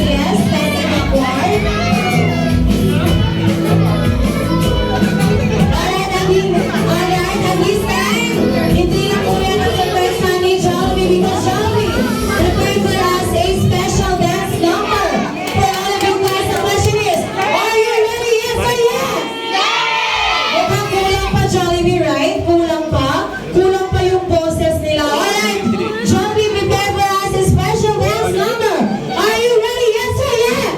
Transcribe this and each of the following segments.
yes, Penny McQuarrie. Alright, at this time, hindi na po yan ang surprise ni Jollibee because Jollibee prepared for us a special dance number. For all of you guys, the question is, are you ready? Yes or yes? Mukhang kulang pa Jollibee, right? Kulang pa? Kulang pa yung boses nila. Alright, Jollibee prepared for us a special dance number. Are you ready? Yes or yes?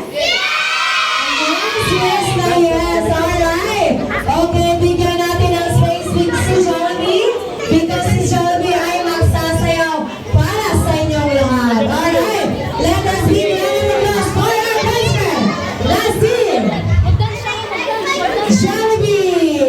Yes na yes. Alright. Okay, bigyan natin ng space with si Jollibee because si Jollibee ay magsasayaw para sa inyong lahat. Alright. Let us give a round of applause for our contestant. Last team, Jollibee.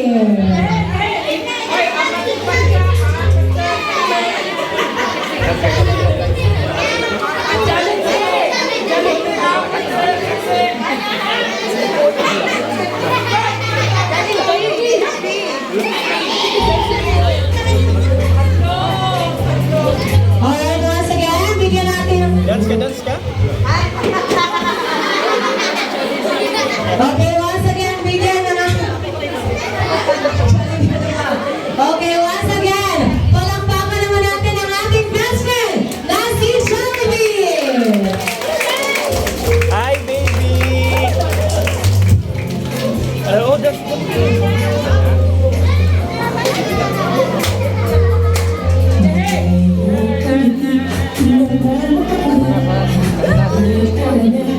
Alright, once again, bigyan natin ng... Dance ka? Okay, once again, bigyan na ng... Okay, once again, palakpakan naman natin ang ating best friend na si Jollibee! Hi, baby! Oh, that's Hey!